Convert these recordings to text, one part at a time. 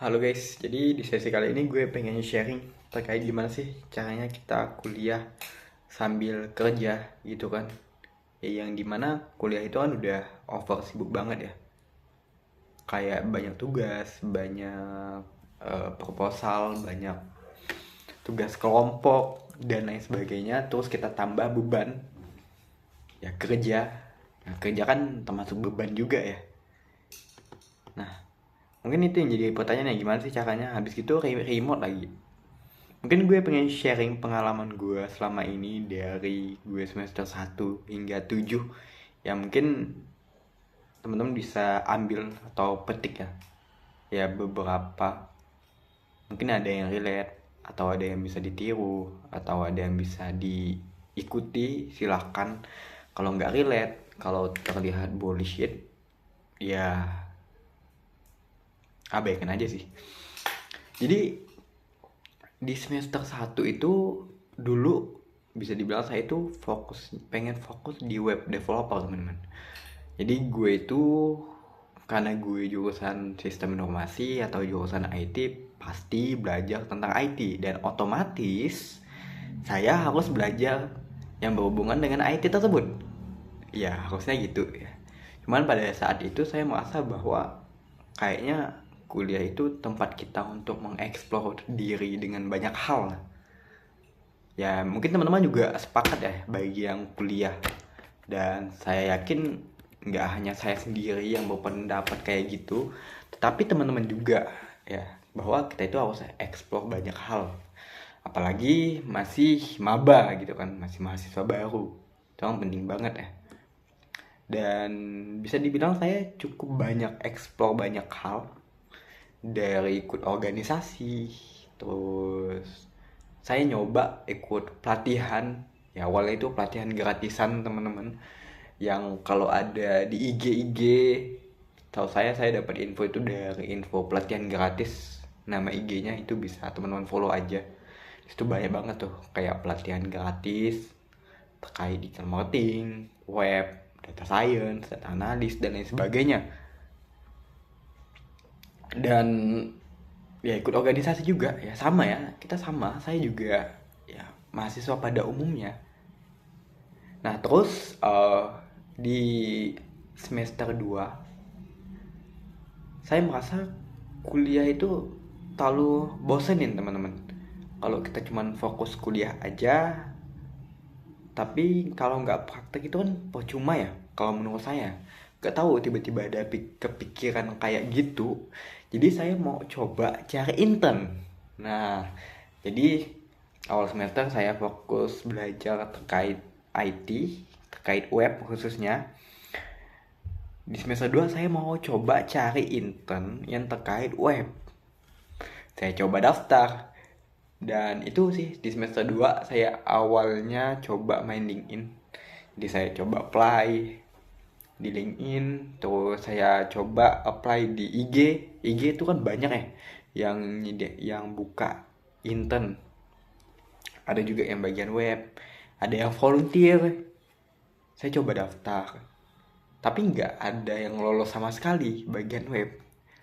Halo guys, jadi di sesi kali ini gue pengen sharing terkait gimana sih caranya kita kuliah sambil kerja gitu kan. Ya, yang dimana kuliah itu kan udah over sibuk banget ya. Kayak banyak tugas, banyak proposal, banyak tugas kelompok dan lain sebagainya. Terus kita tambah beban ya kerja. Nah, kerja kan termasuk beban juga ya. Nah, mungkin itu yang jadi pertanyaan, gimana sih caranya habis itu remote lagi. Mungkin gue pengen sharing pengalaman gue selama ini dari gue semester 1 hingga 7. Ya mungkin teman-teman bisa ambil atau petik ya. Ya beberapa. Mungkin ada yang relate, atau ada yang bisa ditiru, atau ada yang bisa diikuti, silahkan. Kalau nggak relate, kalau terlihat bullshit, ya abaikan aja sih. Jadi di semester 1 itu dulu bisa dibilang saya itu pengen fokus di web developer, teman-teman. Jadi gue itu karena gue jurusan sistem informasi atau jurusan IT, pasti belajar tentang IT dan otomatis saya harus belajar yang berhubungan dengan IT tersebut. Ya, harusnya gitu ya. Cuman pada saat itu saya merasa bahwa kayaknya kuliah itu tempat kita untuk mengeksplor diri dengan banyak hal. Ya, mungkin teman-teman juga sepakat ya bagi yang kuliah. Dan saya yakin nggak hanya saya sendiri yang berpendapat kayak gitu, tetapi teman-teman juga ya, bahwa kita itu harus explore banyak hal. Apalagi masih maba gitu kan, masih mahasiswa baru. Itu kan penting banget ya. Dan bisa dibilang saya cukup banyak explore banyak hal, dari ikut organisasi, terus saya nyoba ikut pelatihan. Ya awalnya itu pelatihan gratisan, teman-teman, yang kalau ada di IG tahu saya dapat info itu dari info pelatihan gratis. Nama IG-nya itu bisa teman-teman follow aja. Itu banyak banget tuh kayak pelatihan gratis terkait digital marketing, web, data science, data analis dan lain sebagainya. Dan ya ikut organisasi juga ya, sama ya, kita sama, saya juga ya mahasiswa pada umumnya. Nah terus di semester 2 saya merasa kuliah itu terlalu bosenin, teman-teman. Kalau kita cuman fokus kuliah aja, tapi kalau nggak praktek itu kan percuma ya, kalau menurut saya. Gak tahu tiba-tiba ada kepikiran kayak gitu. Jadi saya mau coba cari intern. Nah, jadi awal semester saya fokus belajar terkait IT, terkait web khususnya. Di semester 2 saya mau coba cari intern yang terkait web. Saya coba daftar. Dan itu sih di semester 2 saya awalnya coba main LinkedIn. Jadi saya coba apply di LinkedIn, terus saya coba apply di IG. IG itu kan banyak ya yang buka intern. Ada juga yang bagian web, ada yang volunteer. Saya coba daftar, tapi nggak ada yang lolos sama sekali bagian web.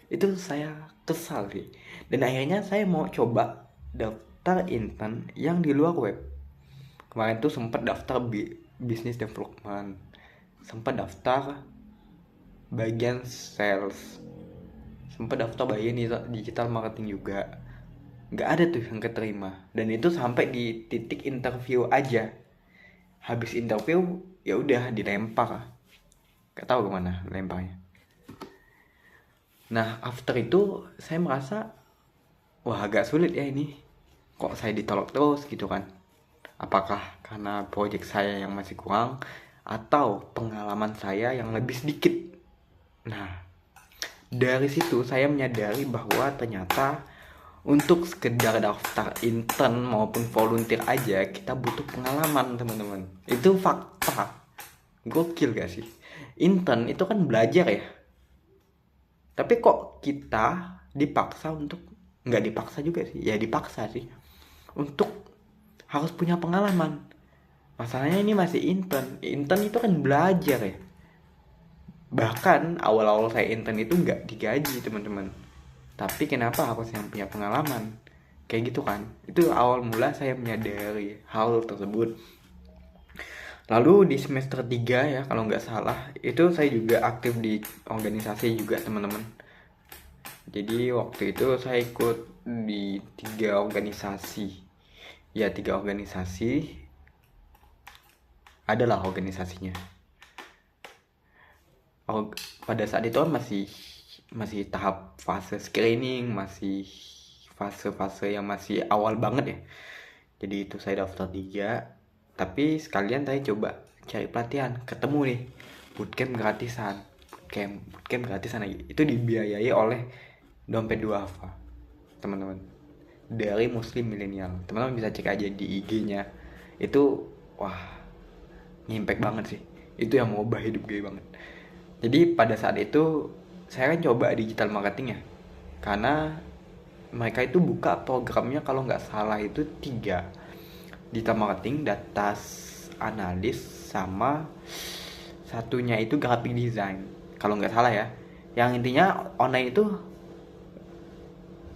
Itu saya kesal sih. Dan akhirnya saya mau coba daftar intern yang di luar web. Kemarin tuh sempat daftar business development, sempat daftar bagian sales, sempat daftar bagian digital marketing juga. Nggak ada tuh yang keterima. Dan itu sampai di titik interview aja. Habis interview ya udah dilempar. Gak tahu kemana lemparnya. Nah after itu saya merasa, wah agak sulit ya ini. Kok saya ditolak terus gitu kan. Apakah karena project saya yang masih kurang, atau pengalaman saya yang lebih sedikit. Nah dari situ saya menyadari bahwa ternyata untuk sekedar daftar intern maupun volunteer aja kita butuh pengalaman, teman-teman. Itu fakta. Gokil gak sih? Intern itu kan belajar ya. Tapi kok kita dipaksa untuk, nggak dipaksa juga sih, ya dipaksa sih, untuk harus punya pengalaman. Masalahnya ini masih intern. Intern itu kan belajar ya. Bahkan awal-awal saya intern itu nggak digaji, teman-teman. tapi kenapa harus yang punya pengalaman kayak gitu kan. Itu awal mula saya menyadari hal tersebut. Lalu di semester 3 ya kalau nggak salah, itu saya juga aktif di organisasi juga teman-teman. Jadi waktu itu saya ikut di 3 organisasi. Ya 3 organisasi, adalah organisasinya. Pada saat itu kan masih tahap fase screening, masih fase-fase yang masih awal banget ya. Jadi itu saya daftar 3, tapi sekalian saya coba cari pelatihan, ketemu nih bootcamp gratisan. Bootcamp gratisan lagi. Itu dibiayai oleh Dompet Duafa, teman-teman. Dari Muslim Milenial. Teman-teman bisa cek aja di IG-nya. Itu wah, ngimpact banget sih. Itu yang mengubah hidup gue banget. Jadi pada saat itu saya kan coba digital marketing ya. Karena mereka itu buka programnya kalau nggak salah itu 3. Digital marketing, data analis, sama satunya itu graphic design kalau nggak salah ya. Yang intinya online itu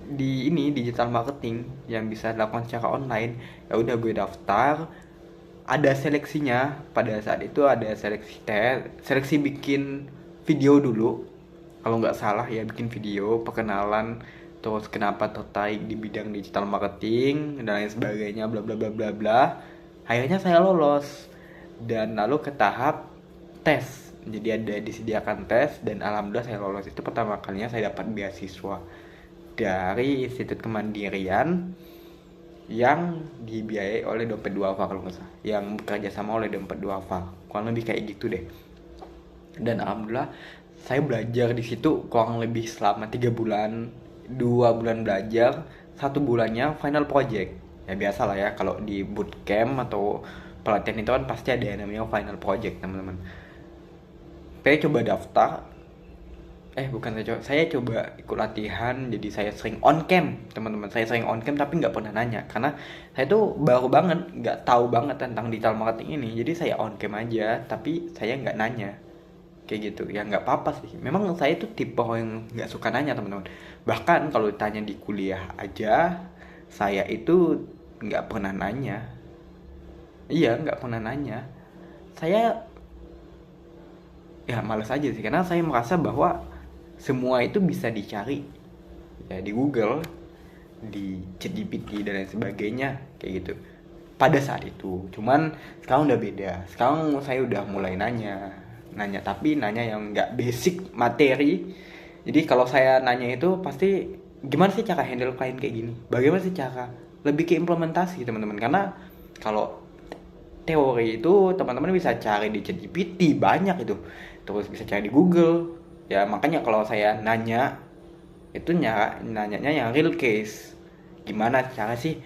di ini digital marketing yang bisa dilakukan secara online. Ya udah gue daftar, ada seleksinya. Pada saat itu ada seleksi bikin video dulu kalau nggak salah ya, bikin video perkenalan, terus kenapa tertarik di bidang digital marketing dan lain sebagainya, bla bla bla bla bla. Akhirnya saya lolos dan lalu ke tahap tes. Jadi ada disediakan tes dan alhamdulillah saya lolos. Itu pertama kalinya saya dapat beasiswa dari Institut Kemandirian yang dibiayai oleh Dompet Duafa kalau nggak salah, yang bekerja sama oleh Dompet Duafa, kurang lebih kayak gitu deh. Dan alhamdulillah saya belajar di situ kurang lebih selama 3 bulan. 2 bulan belajar, 1 bulannya final project. Ya biasa lah ya, kalau di bootcamp atau pelatihan itu kan pasti ada yang namanya final project teman-teman. Saya coba daftar, saya coba ikut latihan. Jadi saya sering on cam teman-teman, saya sering on cam tapi nggak pernah nanya karena saya tuh baru banget, nggak tahu banget tentang digital marketing ini. Jadi saya on cam aja tapi saya nggak nanya kayak gitu. Ya nggak apa-apa sih, memang saya tuh tipe orang yang nggak suka nanya teman-teman. Bahkan kalau ditanya di kuliah aja, saya itu nggak pernah nanya. Iya, nggak pernah nanya. Saya ya males aja sih, karena saya merasa bahwa semua itu bisa dicari ya di Google, di ChatGPT dan lain sebagainya kayak gitu pada saat itu. Cuman sekarang udah beda. Sekarang saya udah mulai nanya tapi nanya yang nggak basic materi. Jadi kalau saya nanya itu pasti gimana sih cara handle klien kayak gini, bagaimana sih cara, lebih ke implementasi teman-teman. Karena kalau teori itu teman-teman bisa cari di ChatGPT banyak itu, terus bisa cari di Google ya. Makanya kalau saya nanya itu nanyanya yang real case. Gimana cara sih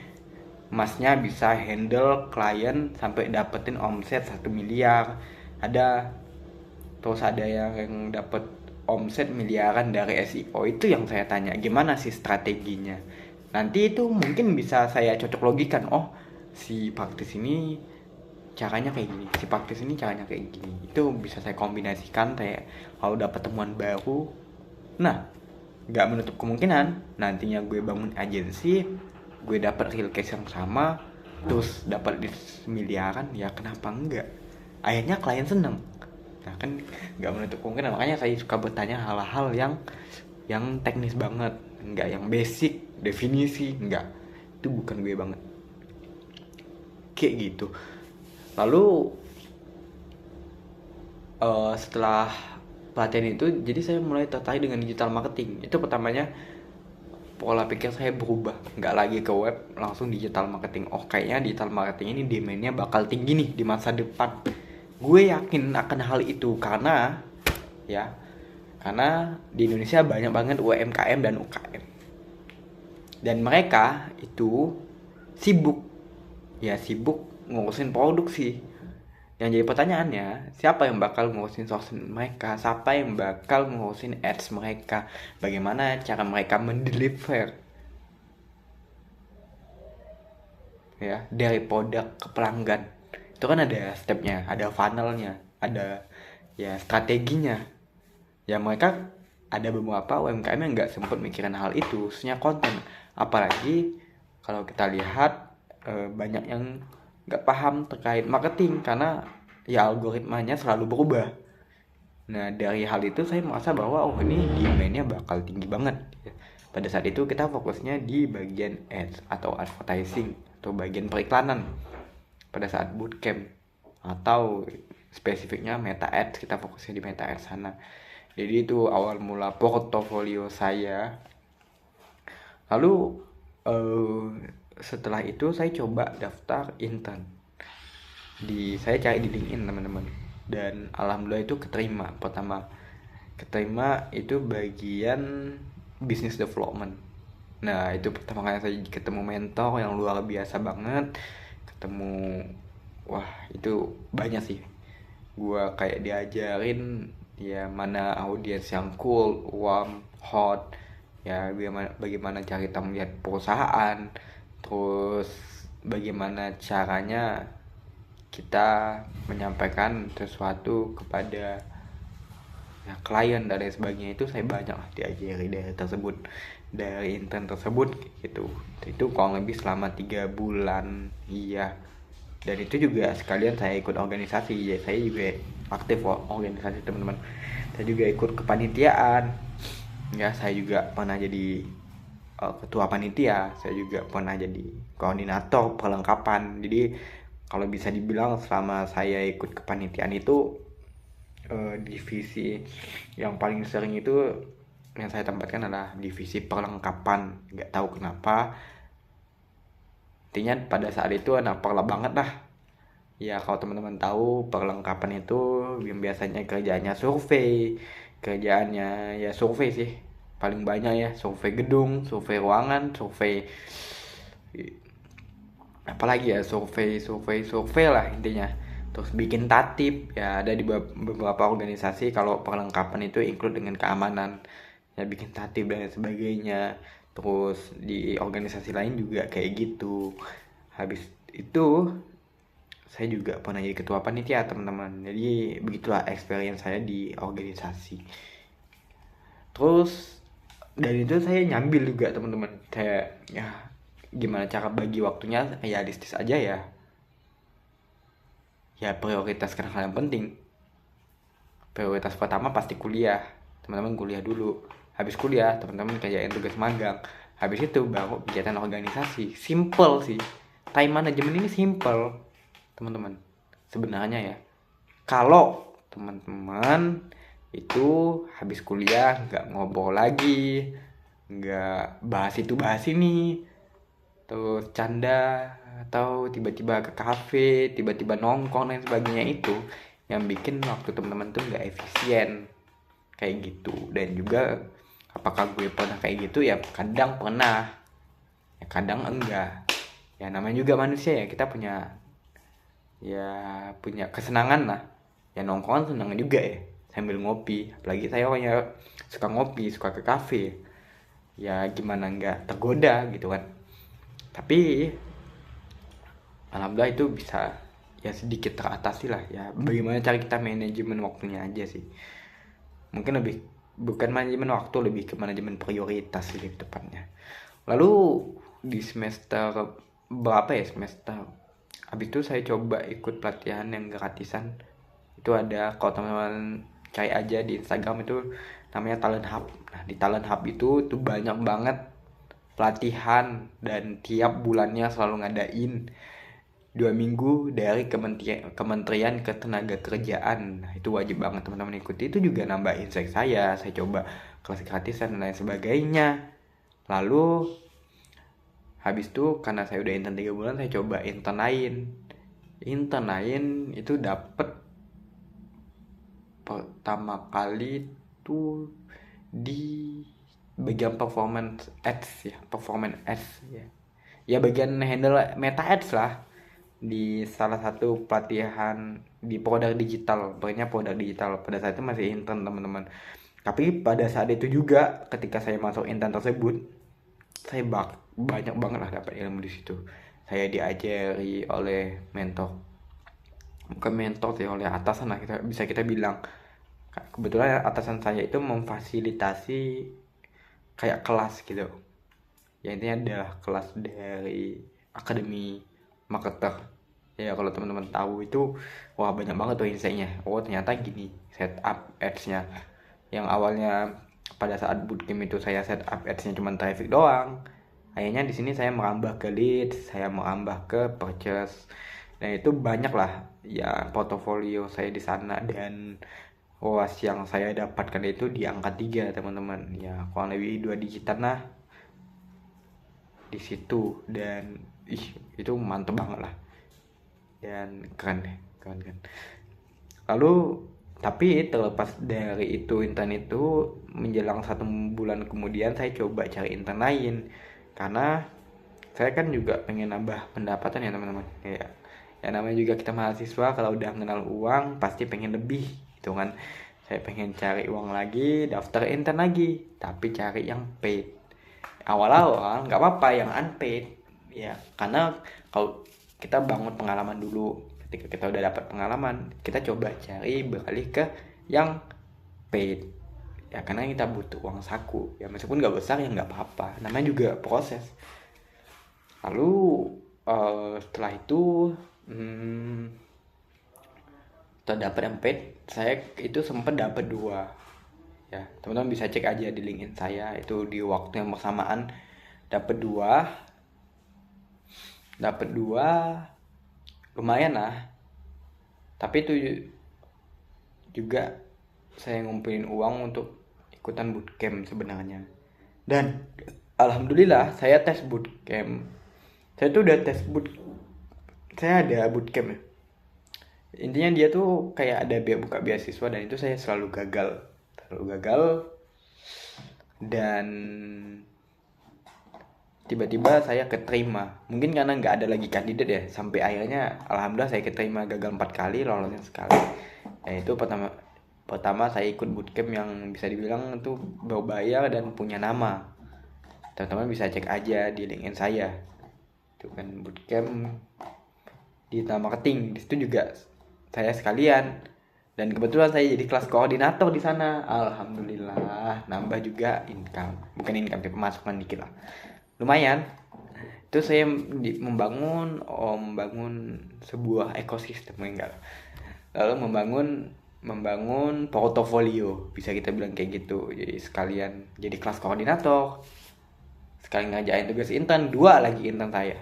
masnya bisa handle klien sampai dapetin omset 1 miliar. Terus ada yang dapat omset miliaran dari SEO. Itu yang saya tanya, gimana sih strateginya. Nanti itu mungkin bisa saya cocok logikan. Oh, si praktis ini caranya kayak gini, si praktis ini caranya kayak gini. Itu bisa saya kombinasikan. Kayak kalau dapat temuan baru, nah nggak menutup kemungkinan nantinya gue bangun agensi, gue dapat real case yang sama, terus dapat miliaran. Ya kenapa enggak, akhirnya klien seneng. Nah kan nggak menutup kemungkinan. Makanya saya suka bertanya hal-hal yang teknis banget, nggak yang basic definisi, nggak. Itu bukan gue banget kayak gitu. Lalu setelah pelatihan itu, jadi saya mulai tertarik dengan digital marketing. Itu pertamanya pola pikir saya berubah, nggak lagi ke web, langsung digital marketing. Oh kayaknya digital marketing ini demandnya bakal tinggi nih di masa depan. Gue yakin akan hal itu karena di Indonesia banyak banget UMKM dan UKM, dan mereka itu sibuk ngurusin produksi. Yang jadi pertanyaannya, siapa yang bakal ngurusin sourcing mereka? Siapa yang bakal ngurusin ads mereka? Bagaimana cara mereka mendeliver ya dari produk ke pelanggan? Itu kan ada stepnya, ada funnelnya, ada ya strateginya. Ya mereka ada beberapa UMKM yang nggak sempat mikirin hal itu, khususnya konten. Apalagi kalau kita lihat banyak yang nggak paham terkait marketing karena ya algoritmanya selalu berubah. Nah, dari hal itu saya merasa bahwa ini demand-nya bakal tinggi banget. Pada saat itu kita fokusnya di bagian ads atau advertising atau bagian periklanan pada saat bootcamp, atau spesifiknya meta ads, kita fokusnya di meta ads sana. Jadi itu awal mula portofolio saya. Lalu setelah itu saya coba daftar intern. Saya cari di LinkedIn teman-teman, dan alhamdulillah itu keterima. Pertama keterima itu bagian business development. Nah, itu pertama kali saya ketemu mentor yang luar biasa banget. Wah, itu banyak sih. Gua kayak diajarin ya mana audiens yang cool, warm, hot, ya bagaimana cara kita melihat perusahaan, terus bagaimana caranya kita menyampaikan sesuatu kepada ya, klien dan lain sebagainya. Itu saya banyak diajari dari intern tersebut gitu. Itu kurang lebih selama 3 bulan. Iya, dan itu juga sekalian saya ikut organisasi ya. Saya juga aktif organisasi teman-teman. Saya juga ikut kepanitiaan ya. Saya juga pernah jadi ketua panitia. Saya juga pernah jadi koordinator perlengkapan. Jadi kalau bisa dibilang selama saya ikut kepanitiaan itu divisi yang paling sering itu yang saya tempatkan adalah divisi perlengkapan. Nggak tahu kenapa, intinya pada saat itu anak perla banget lah ya. Kalau teman-teman tahu, perlengkapan itu yang biasanya kerjaannya kerjaannya ya survei sih paling banyak ya. Survei gedung, survei ruangan, survei apalagi ya, survei lah intinya. Terus bikin tatip ya, ada di beberapa organisasi kalau perlengkapan itu include dengan keamanan ya, bikin tatip dan sebagainya. Terus di organisasi lain juga kayak gitu. Habis itu saya juga pernah jadi ketua panitia teman-teman. Jadi begitulah experience saya di organisasi. Terus dari itu saya nyambil juga teman-teman. Saya ya gimana cara bagi waktunya realistis aja ya. Ya prioritaskan hal yang penting. Prioritas pertama pasti kuliah. Teman-teman kuliah dulu. Habis kuliah teman-teman kerjain tugas magang. Habis itu baru kegiatan organisasi. Simple sih. Time management ini simple teman-teman sebenarnya ya. Kalau teman-teman itu habis kuliah nggak ngobrol lagi, nggak bahas itu bahas ini, terus canda, atau tiba-tiba ke kafe, tiba-tiba nongkrong dan sebagainya, itu yang bikin waktu teman-teman tuh nggak efisien kayak gitu. Dan juga apakah gue pernah kayak gitu ya? Kadang pernah ya, kadang enggak ya. Namanya juga manusia ya, kita punya kesenangan lah ya. Nongkrong senang juga ya sambil ngopi. Apalagi saya orangnya suka ngopi, suka ke kafe ya, gimana nggak tergoda gitu kan. Tapi alhamdulillah itu bisa ya sedikit teratasi lah ya. Bagaimana cara kita manajemen waktunya aja sih. Mungkin lebih bukan manajemen waktu, lebih ke manajemen prioritas sih tepatnya. Lalu di semester berapa ya, habis itu saya coba ikut pelatihan yang gratisan. Itu ada, kalau teman-teman cari aja di Instagram, itu namanya Talent Hub. Nah, di Talent Hub itu tuh banyak banget pelatihan, dan tiap bulannya selalu ngadain 2 minggu dari Kementerian Ketenagakerjaan. Nah, itu wajib banget teman-teman ikuti. Itu juga nambah insight saya coba kelas gratisan dan lain sebagainya. Lalu habis itu karena saya udah intern 3 bulan, saya coba intern lain itu dapet pertama kali tuh di bagian performance ads ya, bagian handle meta ads lah, di salah satu pelatihan di produk digital. Pokoknya produk digital, pada saat itu masih intern teman-teman. Tapi pada saat itu juga ketika saya masuk intern tersebut, saya banyak banget lah dapat ilmu di situ. Saya diajari oleh mentor, bukan mentor sih, oleh atasan lah, kita bilang, Kebetulan atasan saya itu memfasilitasi kayak kelas gitu, ya intinya ada kelas dari akademi marketer. Ya kalau teman-teman tahu itu, wah banyak banget tuh insight-nya. Oh ternyata gini setup ads-nya. Yang awalnya pada saat bootcamp itu saya setup ads-nya cuma traffic doang, akhirnya di sini saya merambah ke leads, saya merambah ke purchase. Nah itu banyak lah ya portofolio saya di sana, dan was yang saya dapatkan itu di angka 3 teman-teman, ya kurang lebih 2 digitan lah di situ. Dan itu mantep banget lah, dan keren deh, keren kan. Lalu tapi terlepas dari itu, intern itu menjelang 1 bulan kemudian saya coba cari intern lain, karena saya kan juga pengen nambah pendapatan ya teman-teman. Ya namanya juga kita mahasiswa, kalau udah kenal uang pasti pengen lebih gitu kan. Saya pengen cari uang lagi, daftar intern lagi, tapi cari yang paid. Awal-awal nggak apa-apa yang unpaid, ya karena kalau kita bangun pengalaman dulu. Ketika kita udah dapat pengalaman, kita coba cari beralih ke yang paid, ya karena kita butuh uang saku ya, meskipun nggak besar ya nggak apa-apa, namanya juga proses. Lalu setelah itu terdapat yang paid, saya itu sempat dapat 2. Ya teman-teman bisa cek aja di LinkedIn saya, itu di waktu yang bersamaan dapat 2, lumayan lah. Tapi itu juga saya ngumpulin uang untuk ikutan bootcamp sebenarnya. Dan alhamdulillah saya tes bootcamp. Saya tuh udah tes saya ada bootcamp ya. Intinya dia tuh kayak ada buka beasiswa, dan itu saya selalu gagal. Dan tiba-tiba saya keterima. Mungkin karena nggak ada lagi kandidat ya, sampai akhirnya alhamdulillah saya keterima, gagal 4 kali, lolosnya sekali. Ya itu pertama saya ikut bootcamp yang bisa dibilang itu berbayar dan punya nama. Teman-teman bisa cek aja di LinkedIn saya. Itu kan bootcamp digital marketing. Di situ juga saya sekalian, dan kebetulan saya jadi kelas koordinator di sana. Alhamdulillah nambah juga bukan income, pemasukan dikit lah, lumayan. Itu saya membangun sebuah ekosistem, enggak, lalu membangun portofolio, bisa kita bilang kayak gitu. Jadi sekalian jadi kelas koordinator, sekalian ngajain tugas intern, 2 lagi intern saya.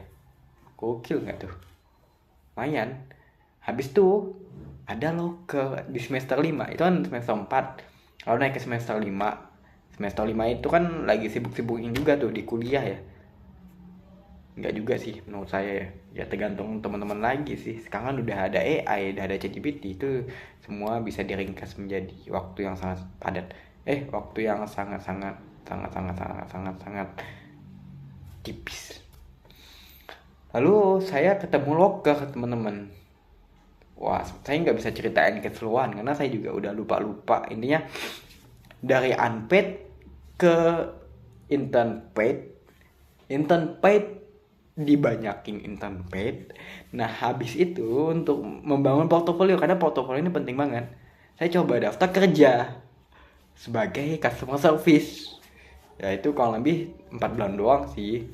Gokil nggak tuh? Lumayan. Habis tuh ada loh di semester 5, itu kan semester 4. Kalau naik ke semester 5 itu kan lagi sibuk-sibuknya juga tuh di kuliah ya. Enggak juga sih menurut saya ya. Ya tergantung teman-teman lagi sih. Sekarang kan udah ada AI, udah ada ChatGPT, itu semua bisa diringkas menjadi waktu yang sangat padat. Waktu yang sangat tipis. Lalu saya ketemu loker teman-teman. Wah, saya nggak bisa ceritain keseluruhan karena saya juga udah lupa. Intinya dari unpaid ke intern paid dibanyakin intern paid. Nah habis itu untuk membangun portofolio, karena portofolio ini penting banget, saya coba daftar kerja sebagai customer service. Ya itu kurang lebih 4 bulan doang sih,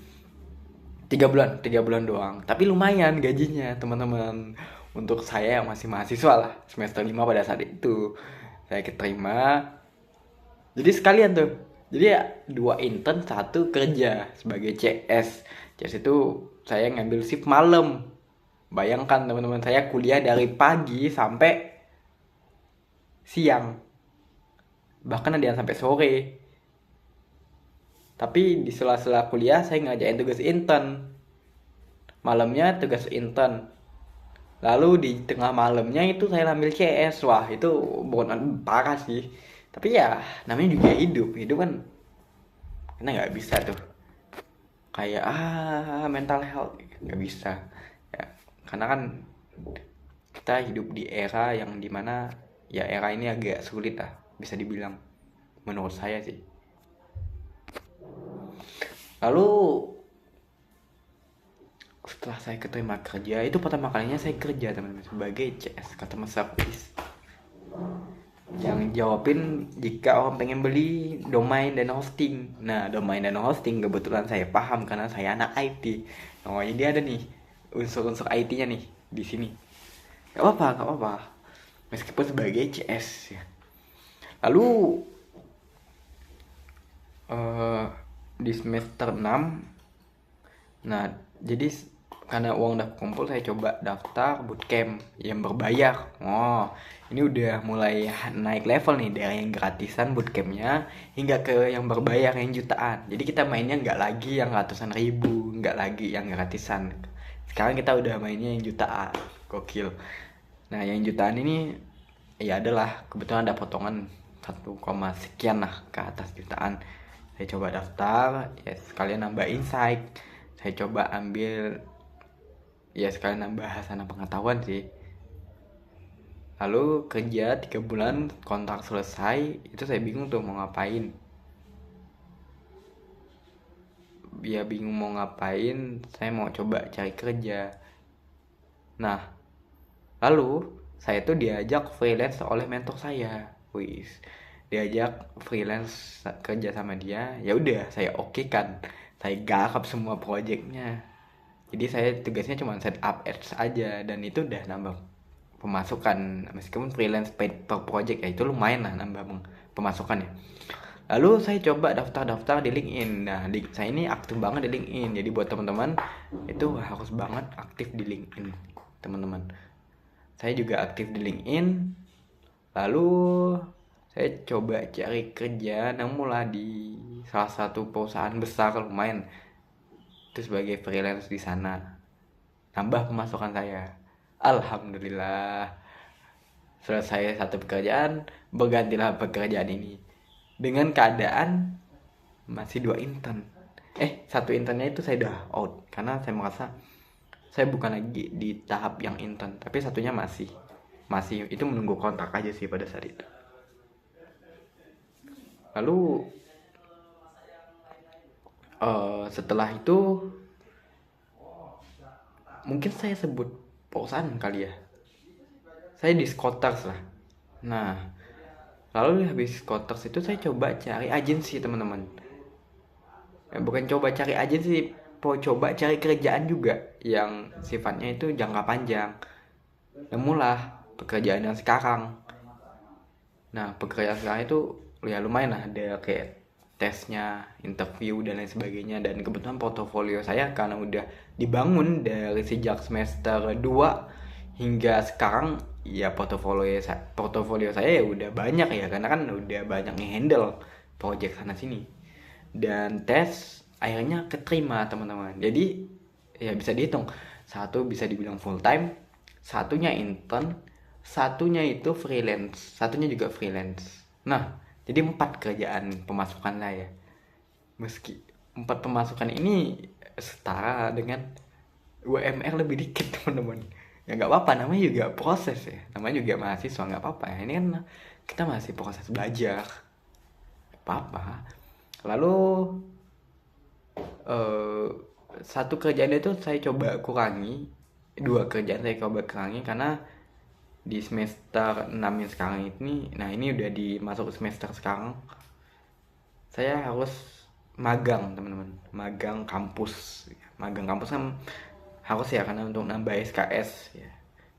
3 bulan doang, tapi lumayan gajinya teman-teman. Untuk saya yang masih mahasiswa lah, semester 5 pada saat itu saya keterima. Jadi sekalian tuh, jadi ya 2 intern, 1 kerja sebagai CS itu saya ngambil shift malam. Bayangkan teman-teman, saya kuliah dari pagi sampai siang, bahkan ada yang sampai sore. Tapi di sela-sela kuliah saya ngajain tugas intern, malamnya tugas intern, lalu di tengah malamnya itu saya ambil CS. Wah itu bukan parah sih, tapi ya namanya juga hidup kan, kita nggak bisa tuh kayak mental health, nggak bisa ya, karena kan kita hidup di era yang dimana ya era ini agak sulit lah bisa dibilang, menurut saya sih. Lalu setelah saya keterima kerja, itu pertama kalinya saya kerja teman-teman sebagai CS, customer service. yang jawabin jika orang pengen beli domain dan hosting. Nah, domain dan hosting kebetulan saya paham karena saya anak IT. Oh, jadi ada nih unsur-unsur IT-nya nih di sini. Gak apa-apa. Meskipun sebagai CS ya. Lalu di semester 6, nah jadi karena uang udah kumpul, saya coba daftar bootcamp yang berbayar. Oh, ini udah mulai naik level nih dari yang gratisan bootcampnya hingga ke yang berbayar yang jutaan. Jadi kita mainnya nggak lagi yang ratusan ribu, nggak lagi yang gratisan. Sekarang kita udah mainnya yang jutaan. Gokil. Nah, yang jutaan ini ya adalah kebetulan ada potongan 1, sekian lah ke atas jutaan. Saya coba daftar, ya sekalian nambah insight. Saya coba ambil, ya sekalian nambah hasanah pengetahuan sih. Lalu kerja 3 bulan, kontrak selesai, itu saya bingung tuh mau ngapain. Ya bingung mau ngapain, saya mau coba cari kerja. Nah, lalu saya tuh diajak freelance oleh mentor saya. Wis, diajak freelance kerja sama dia. Ya udah, saya oke kan. Saya garap semua proyeknya. Jadi saya tugasnya cuma set up ads aja, dan itu udah nambah pemasukan. Meskipun freelance paid per project ya itu lumayan lah nambah pemasukan ya. Lalu saya coba daftar-daftar di LinkedIn. Nah, saya ini aktif banget di LinkedIn. Jadi buat teman-teman itu harus banget aktif di LinkedIn, teman-teman. Saya juga aktif di LinkedIn. Lalu saya coba cari kerja namun di salah satu perusahaan besar lumayan. Itu sebagai freelance di sana. Nambah pemasukan saya. Alhamdulillah. Selesai satu pekerjaan, bergantilah pekerjaan ini. Dengan keadaan masih 2 intern. Satu internnya itu saya udah out karena saya merasa saya bukan lagi di tahap yang intern, tapi satunya masih itu menunggu kontrak aja sih pada saat itu. Lalu setelah itu mungkin saya sebut perusahaan kali ya, saya di Scoters lah. Nah, lalu habis Scoters itu saya coba cari agensi, teman-teman. Bukan coba cari agensi, coba cari kerjaan juga yang sifatnya itu jangka panjang. Nemulah pekerjaan yang sekarang. Nah, pekerjaan sekarang itu ya lumayan lah, ada kayak tesnya, interview dan lain sebagainya. Dan kebetulan portofolio saya karena udah dibangun dari sejak semester 2 hingga sekarang, ya portofolio saya ya udah banyak ya, karena kan udah banyak ngehandle project sana sini. Dan tes akhirnya keterima, teman-teman. Jadi ya bisa dihitung, satu bisa dibilang full time, satunya intern, satunya itu freelance, satunya juga freelance. Nah, jadi 4 kerjaan pemasukan saya. Meski 4 pemasukan ini setara dengan UMR lebih dikit, teman-teman. Ya nggak apa-apa, namanya juga proses ya, namanya juga mahasiswa, nggak apa-apa ya. Ini kan kita masih proses belajar, apa-apa. Lalu satu kerjaan itu saya coba kurangi, 2 kerjaan saya coba kurangi karena di semester 6 yang sekarang ini, nah ini udah masuk semester sekarang, saya harus magang, teman-teman. Magang kampus kan harus ya, karena untuk nambah SKS ya,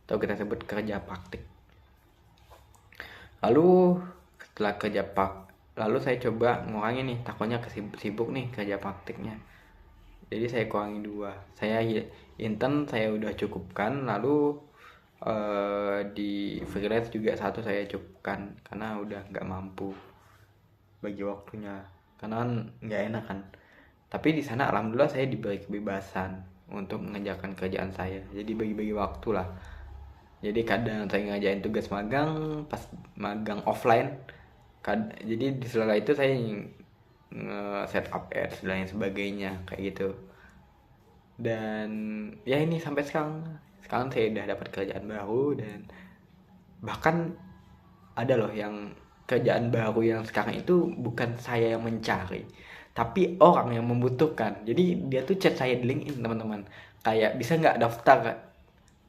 atau kita sebut kerja praktik. Lalu setelah lalu saya coba ngurangi nih, takutnya sibuk nih kerja praktiknya. Jadi saya kurangi 2. Saya intern saya udah cukupkan, lalu di freelance juga 1 saya cukupkan karena udah nggak mampu bagi waktunya, karena kan nggak enak kan. Tapi di sana alhamdulillah saya diberi kebebasan untuk mengerjakan kerjaan saya, jadi bagi-bagi waktu lah. Jadi kadang saya ngerjain tugas magang pas magang offline, jadi di sela itu saya set up ads dan lain sebagainya kayak gitu. Dan ya ini sampai sekarang saya udah dapat kerjaan baru, dan bahkan ada loh yang kerjaan baru yang sekarang itu bukan saya yang mencari, tapi orang yang membutuhkan. Jadi dia tuh chat saya di LinkedIn, teman-teman, kayak bisa nggak daftar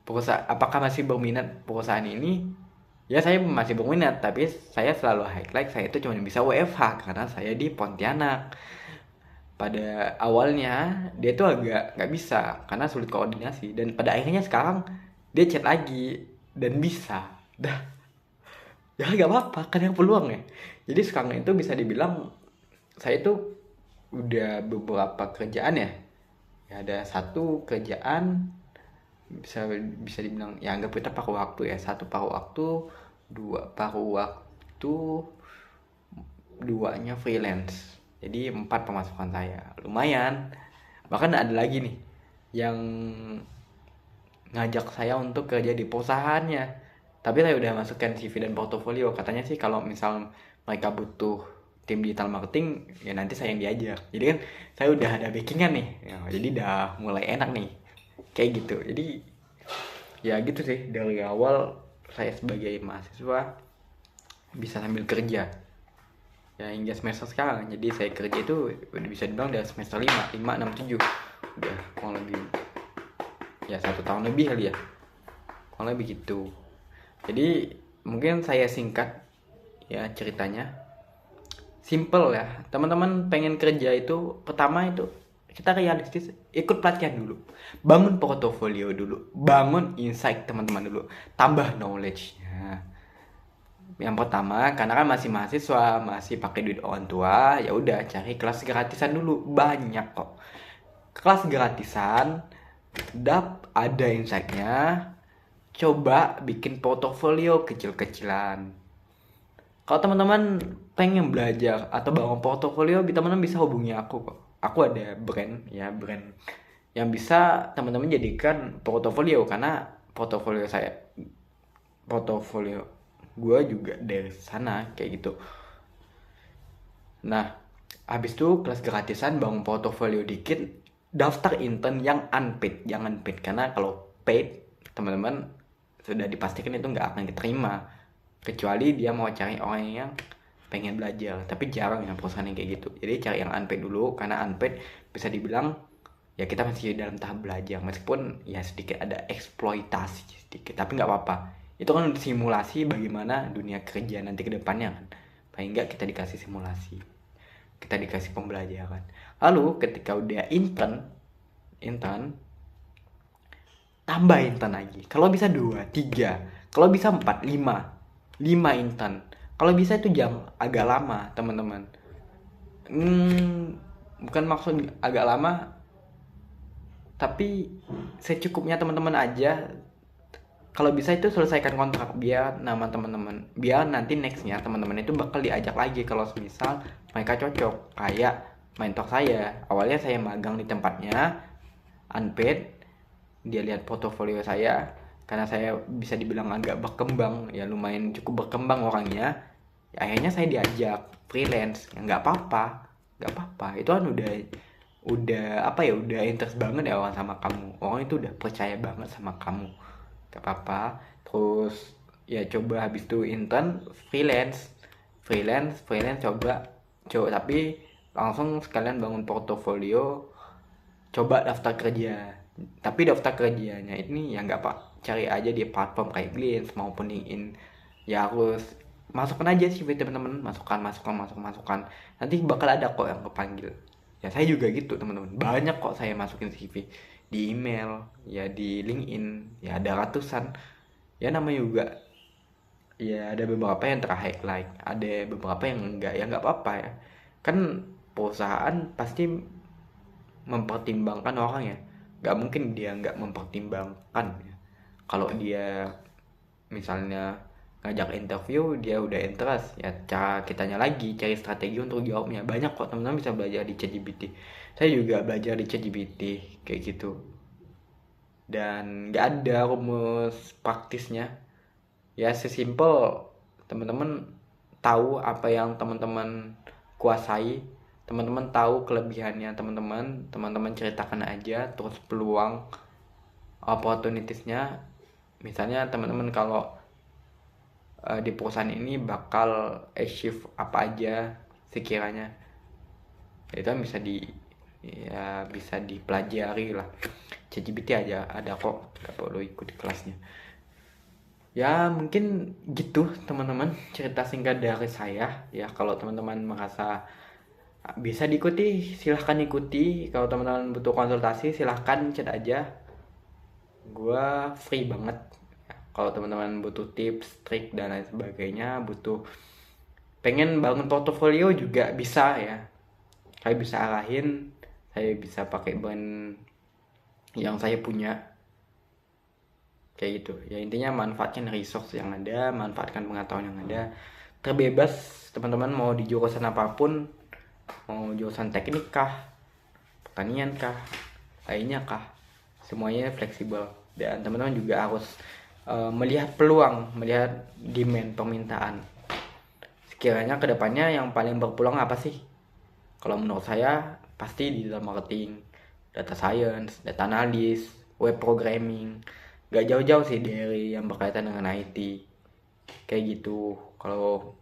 perusahaan, apakah masih berminat perusahaan ini Ya saya masih berminat, tapi saya selalu highlight saya itu cuma bisa WFH karena saya di Pontianak. Pada awalnya dia tuh agak nggak bisa karena sulit koordinasi, dan pada akhirnya sekarang dia chat lagi dan bisa. Dah, ya nggak apa-apa kan, yang peluang ya. Jadi sekarang itu bisa dibilang saya itu udah beberapa kerjaan ya. Ya ada satu kerjaan bisa bisa dibilang ya anggap kita paruh waktu ya, satu paruh waktu, dua paruh waktu, duanya freelance, jadi 4 pemasukan saya lumayan. Bahkan ada lagi nih yang ngajak saya untuk kerja di perusahaannya, tapi saya udah masukkan CV dan portofolio. Katanya sih kalau misal mereka butuh tim digital marketing ya nanti saya yang diajak. Jadi kan saya udah ada backingan nih ya, jadi udah mulai enak nih kayak gitu. Jadi ya gitu sih, dari awal saya sebagai mahasiswa bisa sambil kerja ya hingga semester sekarang. Jadi saya kerja itu udah bisa dibilang dari semester 5, 5, 6, 7 udah kurang lebih ya 1 tahun lebih kali ya, kurang lebih gitu. Jadi mungkin saya singkat ya ceritanya, simple ya teman-teman. Pengen kerja itu pertama itu kita realistis, ikut pelatihan dulu, bangun portofolio dulu, bangun insight teman-teman dulu, tambah knowledge-nya. Yang pertama karena kan masih mahasiswa, masih pakai duit orang tua, ya udah cari kelas gratisan dulu, banyak kok kelas gratisan. Ada insight-nya, coba bikin portofolio kecil-kecilan. Kalau teman-teman pengen belajar atau bangun portofolio, teman-teman bisa hubungi aku kok. Aku ada brand ya, brand yang bisa teman-teman jadikan portofolio, karena portofolio gue juga dari sana kayak gitu. Nah, habis itu kelas gratisan, bangun portofolio dikit, daftar intern yang unpaid, jangan paid, karena kalau paid teman-teman sudah dipastikan itu nggak akan diterima, kecuali dia mau cari orang yang pengen belajar. Tapi jarang yang perusahaan yang kayak gitu. Jadi cari yang unpaid dulu, karena unpaid bisa dibilang ya kita masih dalam tahap belajar, meskipun ya sedikit ada eksploitasi sedikit, tapi nggak apa-apa. Itu kan simulasi bagaimana dunia kerja nanti ke depannya kan. Paling nggak kita dikasih simulasi, kita dikasih pembelajaran. Lalu ketika udah intern tambah intern lagi, kalau bisa 2, 3, kalau bisa 4, 5 intern. Kalau bisa itu jam agak lama teman-teman. Bukan maksud agak lama, tapi secukupnya teman-teman aja. Kalau bisa itu selesaikan kontrak, biar nama teman-teman, biar nanti nextnya teman-teman itu bakal diajak lagi kalau misal mereka cocok. Kayak mentor saya, awalnya saya magang di tempatnya unpaid, dia lihat portofolio saya, karena saya bisa dibilang agak berkembang ya, lumayan cukup berkembang orangnya ya, akhirnya saya diajak freelance. Ya nggak apa-apa, itu kan udah apa ya, udah interest banget ya orang sama kamu, orang itu udah percaya banget sama kamu, gak apa-apa. Terus ya coba habis itu intern, freelance coba tapi langsung sekalian bangun portofolio, coba daftar kerja. Tapi daftar kerjanya ini ya nggak pak, cari aja di platform kayak Glints maupun LinkedIn. Ya harus masukkan aja sih teman-teman, masukkan, nanti bakal ada kok yang kepanggil. Ya saya juga gitu teman-teman, banyak kok saya masukin CV di email ya, di LinkedIn ya ada ratusan. Ya namanya juga ya, ada beberapa yang ter-highlight, ada beberapa yang enggak, ya nggak apa-apa ya. Kan perusahaan pasti mempertimbangkan orang ya, nggak mungkin dia nggak mempertimbangkan ya. Kalau dia misalnya ngajak interview, dia udah interest ya, cara kitanya lagi cari strategi untuk jawabnya. Banyak kok teman-teman bisa belajar di ChatGPT, saya juga belajar di ChatGPT kayak gitu. Dan nggak ada rumus praktisnya ya, sesimpel teman-teman tahu apa yang teman-teman kuasai, teman-teman tahu kelebihannya teman-teman ceritakan aja. Terus peluang opportunitiesnya, misalnya teman-teman kalau di perusahaan ini bakal achieve apa aja sekiranya, itu kan bisa ya bisa dipelajari lah. ChatGPT aja ada kok, nggak perlu ikut kelasnya. Ya mungkin gitu teman-teman cerita singkat dari saya. Ya kalau teman-teman merasa bisa diikuti silahkan ikuti. Kalau teman-teman butuh konsultasi silahkan chat aja, gua free banget. Ya, kalau teman-teman butuh tips trik dan lain sebagainya, butuh pengen bangun portofolio juga bisa ya, saya bisa arahin, saya bisa pakai brand yang saya punya kayak gitu ya. Intinya manfaatkan resource yang ada, manfaatkan pengetahuan yang ada, terbebas teman-teman mau di jurusan apapun, mau jurusan teknik kah, pertanian kah, lainnya kah, semuanya fleksibel. Dan teman-teman juga harus melihat peluang, melihat demand permintaan. Sekiranya kedepannya yang paling berpeluang apa sih? Kalau menurut saya pasti digital marketing, data science, data analis, web programming. Gak jauh-jauh sih dari yang berkaitan dengan IT. Kayak gitu. Kalau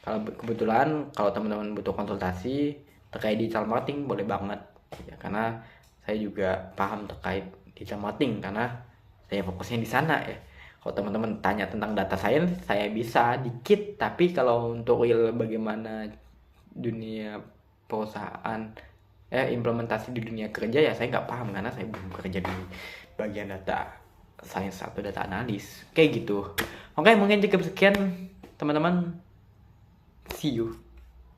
kalau kebetulan kalau teman-teman butuh konsultasi terkait digital marketing boleh banget. Ya, karena saya juga paham terkait digital marketing karena saya fokusnya di sana ya. Kalau teman-teman tanya tentang data science, saya bisa dikit, tapi kalau untuk real bagaimana dunia perusahaan implementasi di dunia kerja ya saya nggak paham karena saya belum kerja di bagian data science atau data analis kayak gitu. Oke, mungkin cukup sekian teman-teman, see you.